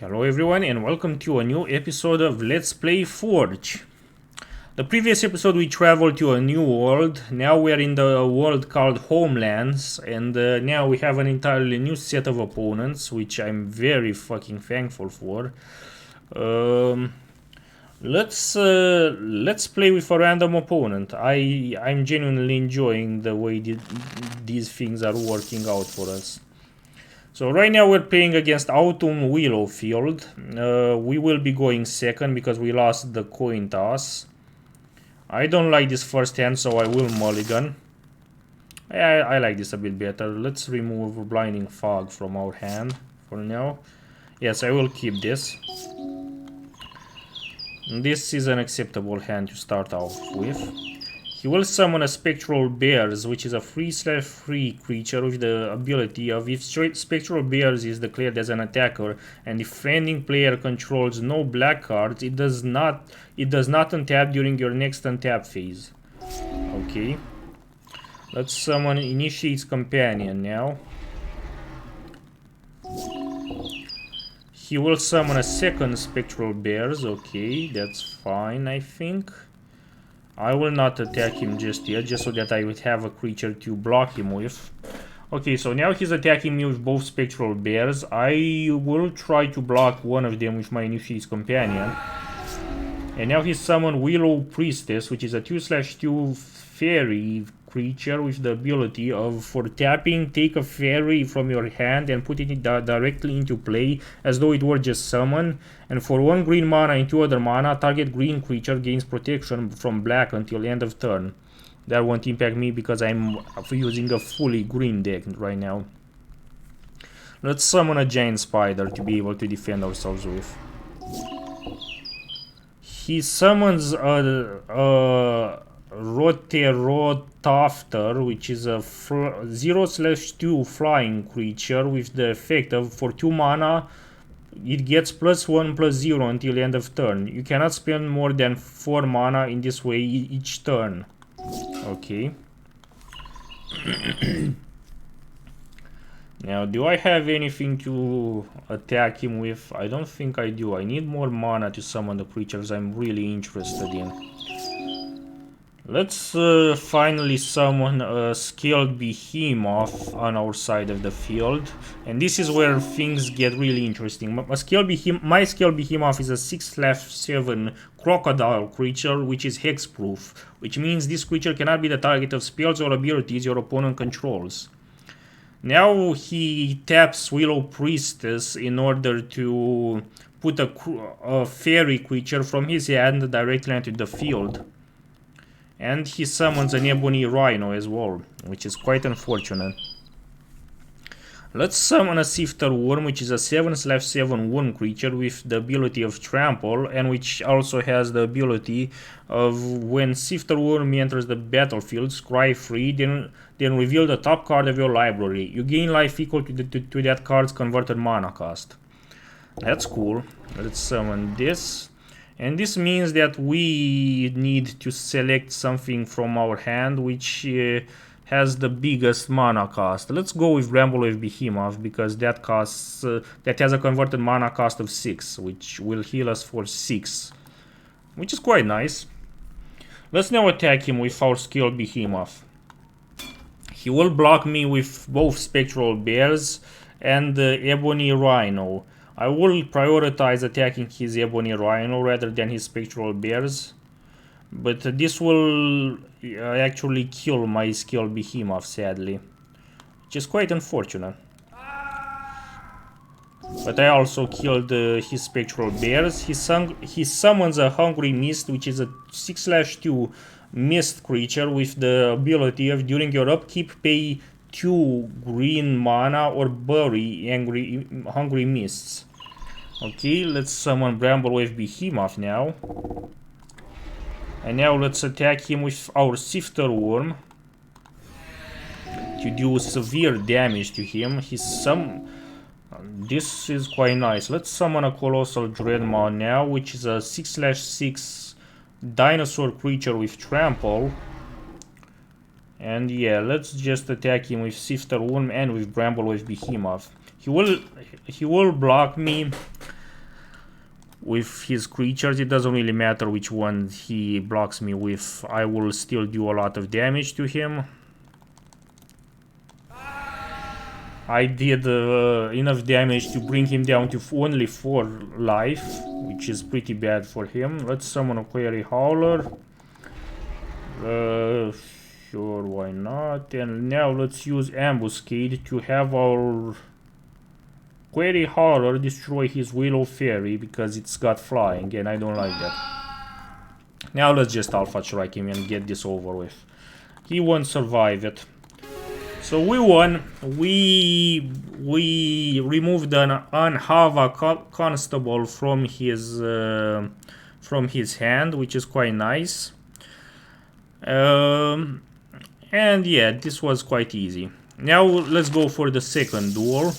Hello everyone and welcome to a new episode of Let's Play Forge. The previous episode we traveled to a new world. Now we are in the world called Homelands, and now we have an entirely new set of opponents, which I'm very fucking thankful for. Let's play with a random opponent. I'm genuinely enjoying the way these things are working out for us. So right now we're playing against Autumn Willowfield. We will be going second because we lost the coin toss. I don't like this first hand, so I will mulligan. I like this a bit better. Let's remove Blinding Fog from our hand for now. Yes, I will keep this. This is an acceptable hand to start off with. He will summon a Spectral Bears, which is a 3/3 creature with the ability of if Spectral Bears is declared as an attacker and defending player controls no black cards, it does not untap during your next untap phase. Okay. Let's summon Initiate's Companion now. He will summon a second Spectral Bears. Okay, that's fine, I think. I will not attack him just yet, just so that I would have a creature to block him with. Okay, so now he's attacking me with both Spectral Bears. I will try to block one of them with my Initiate's Companion. And now he's summoned Willow Priestess, which is a 2/2 fairy creature with the ability of, for tapping, take a fairy from your hand and put it directly into play as though it were just summoned. And for 1 green mana and 2 other mana, target green creature gains protection from black until end of turn. That won't impact me because I'm using a fully green deck right now. Let's summon a giant spider to be able to defend ourselves with. He summons a Roterotafter, which is a 0/2 flying creature with the effect of, for 2 mana, it gets +1/+0 until end of turn. You cannot spend more than 4 mana in this way each turn. Okay. Now, do I have anything to attack him with? I don't think I do. I need more mana to summon the creatures I'm really interested in. Let's finally summon a Scaled Behemoth on our side of the field. And this is where things get really interesting. My Scaled Behemoth is a 6/7 crocodile creature, which is hexproof, which means this creature cannot be the target of spells or abilities your opponent controls. Now he taps Willow Priestess in order to put a fairy creature from his hand directly into the field. And he summons an Ebony Rhino as well, which is quite unfortunate. Let's summon a Sifter Worm, which is a 7/7 worm creature with the ability of Trample, and which also has the ability of, when Sifter Worm enters the battlefield, scry free, then reveal the top card of your library. You gain life equal to that card's converted mana cost. That's cool. Let's summon this. And this means that we need to select something from our hand which has the biggest mana cost. Let's go with Bramblewave Behemoth because that has a converted mana cost of 6, which will heal us for 6, which is quite nice. Let's now attack him with our Scaled Behemoth. He will block me with both Spectral Bears and Ebony Rhino. I will prioritize attacking his Ebony Rhino rather than his Spectral Bears, but this will actually kill my Scaled Behemoth, sadly, which is quite unfortunate. But I also killed his Spectral Bears. He summons a Hungry Mist, which is a 6/2 mist creature with the ability of, during your upkeep, pay 2 green mana or bury Hungry Mists. Okay, let's summon Bramblewave Behemoth now. And now let's attack him with our Sifter Worm to do severe damage to him. This is quite nice. Let's summon a Colossal Dreadmaw now, which is a 6/6 dinosaur creature with Trample. And yeah, let's just attack him with Sifter Worm and with Bramblewave Behemoth. He will block me with his creatures. It doesn't really matter which one he blocks me with. I will still do a lot of damage to him. I did enough damage to bring him down to only 4 life, which is pretty bad for him. Let's summon a Query Howler. Sure, why not? And now let's use Ambuscade to have our Query Howler destroy his Willow Fairy because it's got flying, and I don't like that. Now let's just Alpha Strike him and get this over with. He won't survive it. So we won. We removed an Unhava Constable from his hand, which is quite nice. And yeah, this was quite easy. Now let's go for the second duel.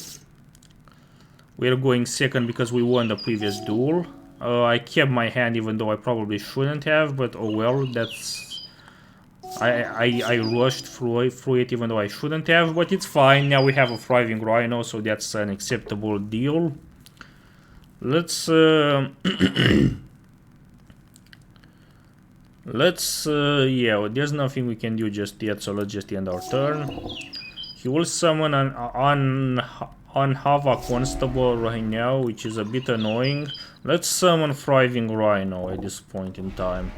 We're going second because we won the previous duel. I kept my hand even though I probably shouldn't have, but oh well, that's... I rushed through it even though I shouldn't have, but it's fine. Now we have a thriving Rhino, so that's an acceptable deal. Let's yeah, there's nothing we can do just yet, so let's just end our turn. He will summon an Unhava Constable right now, which is a bit annoying. Let's summon Thriving Rhino at this point in time,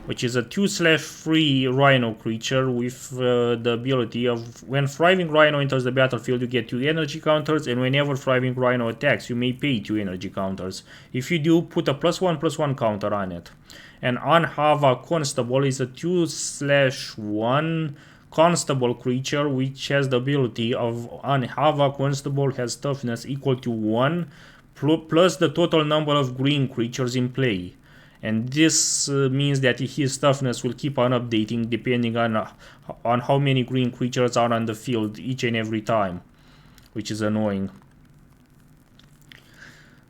which is a 2/3 Rhino creature with the ability of when Thriving Rhino enters the battlefield, you get 2 energy counters, and whenever Thriving Rhino attacks, you may pay 2 energy counters. If you do, put a +1/+1 counter on it. And Unhava Constable is a 2/1 Constable creature, which has the ability of Unhava Constable has toughness equal to 1 plus the total number of green creatures in play. And this means that his toughness will keep on updating depending on how many green creatures are on the field each and every time, which is annoying.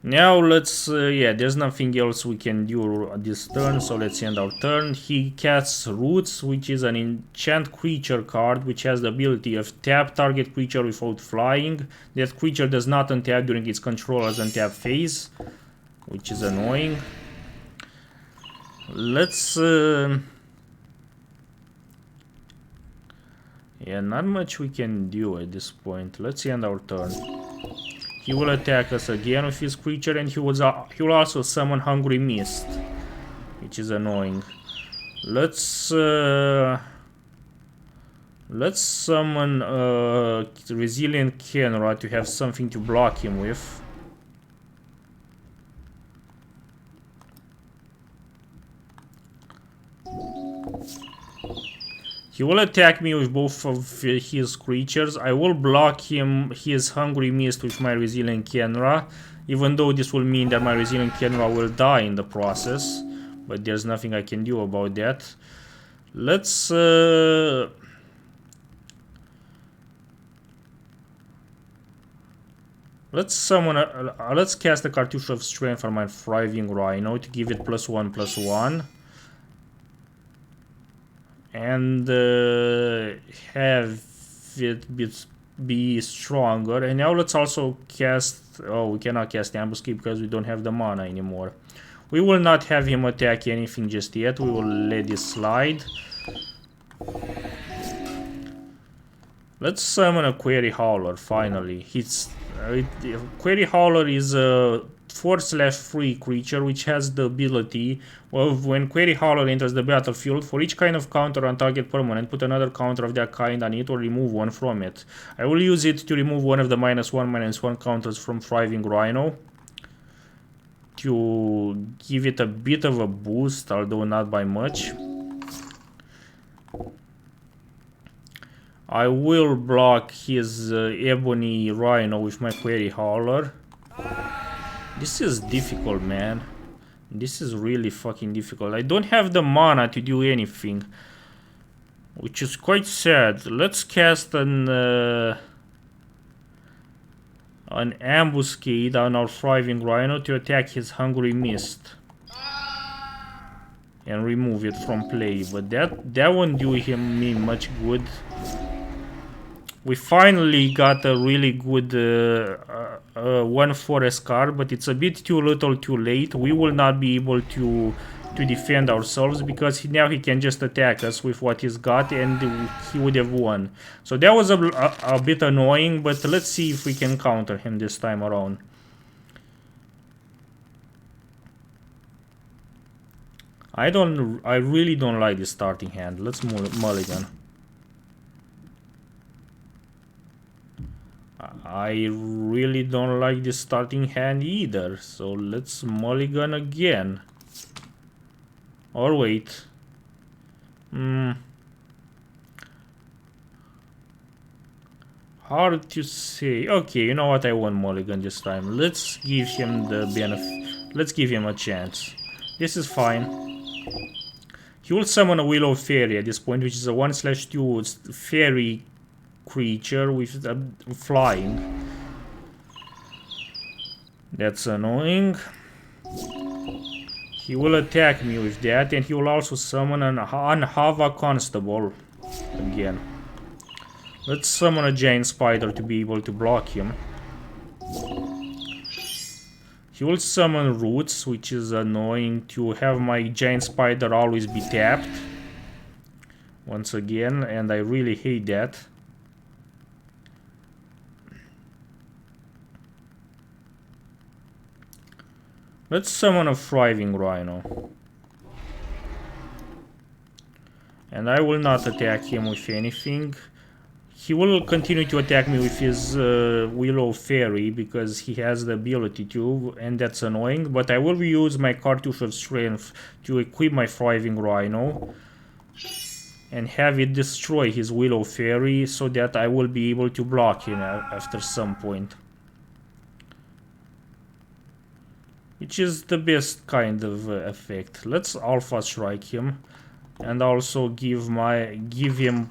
Now let's, yeah, there's nothing else we can do this turn, so let's end our turn. He casts Roots, which is an enchant creature card, which has the ability of tap target creature without flying. That creature does not untap during its controller's untap phase, which is annoying. Let's yeah, not much we can do at this point. Let's end our turn. He will attack us again with his creature, and he will also summon Hungry Mist, which is annoying. Let's summon Resilient Kenra to have something to block him with. He will attack me with both of his creatures. I will block his Hungry Mist with my Resilient Kenra, even though this will mean that my Resilient Kenra will die in the process. But there's nothing I can do about that. Let's summon let's cast a Cartouche of Strength on my Thriving Rhino to give it +1/+1. And have it be stronger. And now let's also cast... oh, we cannot cast Ambuscade because we don't have the mana anymore. We will not have him attack anything just yet. We will let this slide. Let's summon a Query Howler finally. Query Howler is a 4/3 creature which has the ability of when Query Howler enters the battlefield, for each kind of counter on target permanent, put another counter of that kind on it or remove one from it. I will use it to remove one of the -1/-1 counters from Thriving Rhino to give it a bit of a boost, although not by much. I will block his Ebony Rhino with my Query Howler. This is difficult, man. This is really fucking difficult. I don't have the mana to do anything, which is quite sad. Let's cast an Ambuscade on our Thriving Rhino to attack his Hungry Mist and remove it from play, but that won't do me much good. We finally got a really good 1 forest card, but it's a bit too little too late. We will not be able to defend ourselves because now he can just attack us with what he's got and he would have won. So that was a bit annoying, but let's see if we can counter him this time around. I really don't like this starting hand. Let's mulligan. I really don't like this starting hand either, so let's mulligan again. Or wait. Hard to say. Okay, you know what? I won't mulligan this time. Let's give him the benefit. Let's give him a chance. This is fine. He will summon a Willow Fairy at this point, which is a 1/2 fairy creature with flying. That's annoying. He will attack me with that, and he will also summon an Anhava Constable again. Let's summon a giant spider to be able to block him. He will summon roots, which is annoying to have my giant spider always be tapped. Once again, and I really hate that. Let's summon a thriving rhino. And I will not attack him with anything. He will continue to attack me with his Willow Fairy because he has the ability to, and that's annoying. But I will use my Cartouche of Strength to equip my thriving rhino and have it destroy his Willow Fairy so that I will be able to block him after some point. Which is the best kind of effect. Let's Alpha Strike him and also give him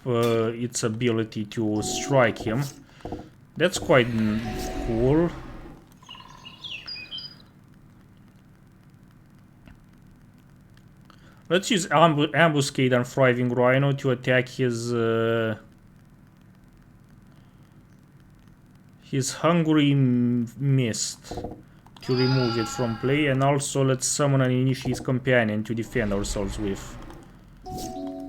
its ability to strike him. That's quite cool. Let's use Ambuscade on Thriving Rhino to attack his Hungry Mist, to remove it from play, and also let's summon an Initiate's Companion to defend ourselves with.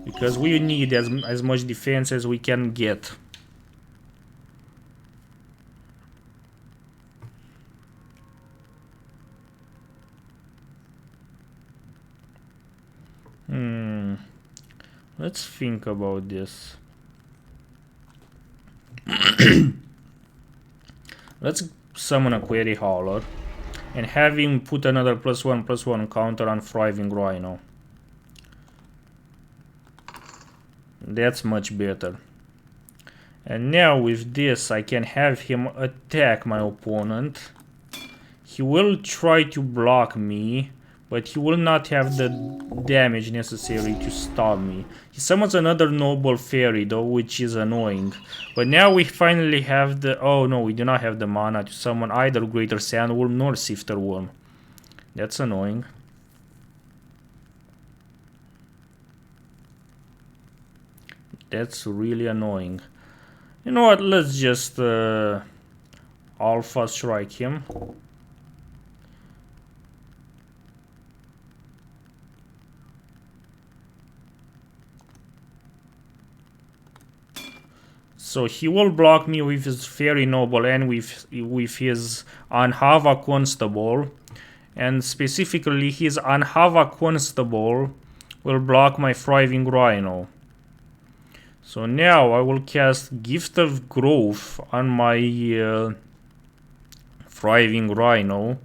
Because we need as much defense as we can get. Let's think about this. Let's summon a Query Hauler and have him put another +1/+1 counter on Thriving Rhino. That's much better. And now with this I can have him attack my opponent. He will try to block me, but he will not have the damage necessary to stop me. He summons another Noble Fairy though, which is annoying. But now we finally have the... oh no, we do not have the mana to summon either Greater Sandworm nor Sifter Worm. That's annoying. That's really annoying. You know what, let's just Alpha Strike him. So he will block me with his Fairy Noble and with his Anhava Constable. And specifically his Anhava Constable will block my Thriving Rhino. So now I will cast Gift of Growth on my Thriving Rhino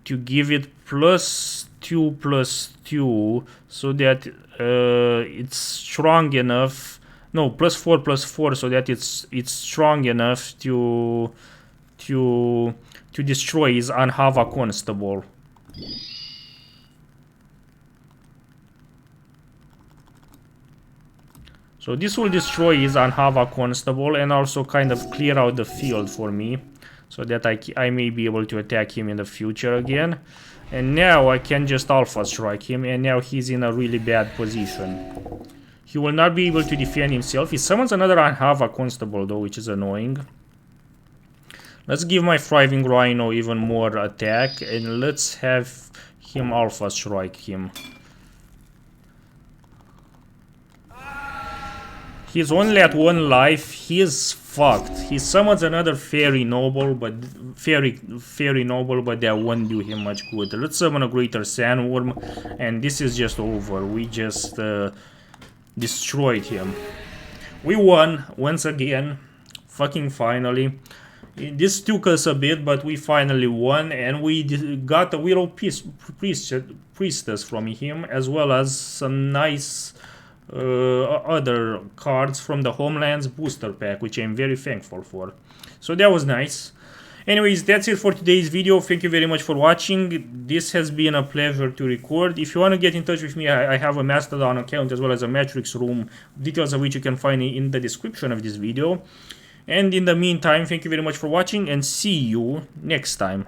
to give it +2/+2 so that it's strong enough. No, +4/+4 so that it's strong enough to destroy his Anhava Constable. So this will destroy his Anhava Constable and also kind of clear out the field for me, so that I may be able to attack him in the future again. And now I can just Alpha Strike him, and now he's in a really bad position. He will not be able to defend himself. He summons another Anhava Constable though, which is annoying. Let's give my Thriving Rhino even more attack, and let's have him Alpha Strike him. He's only at 1 life. He is fucked. He summons another Fairy Noble, but that won't do him much good. Let's summon a Greater Sandworm, and this is just over. We just destroyed him. We won once again. Fucking finally. This took us a bit, but we finally won, and we got a Willow Priestess from him, as well as some nice other cards from the Homelands booster pack, which I'm very thankful for. So that was nice. Anyways, that's it for today's video. Thank you very much for watching. This has been a pleasure to record. If you want to get in touch with me, I have a Mastodon account as well as a Matrix room, details of which you can find in the description of this video. And in the meantime, thank you very much for watching, and see you next time.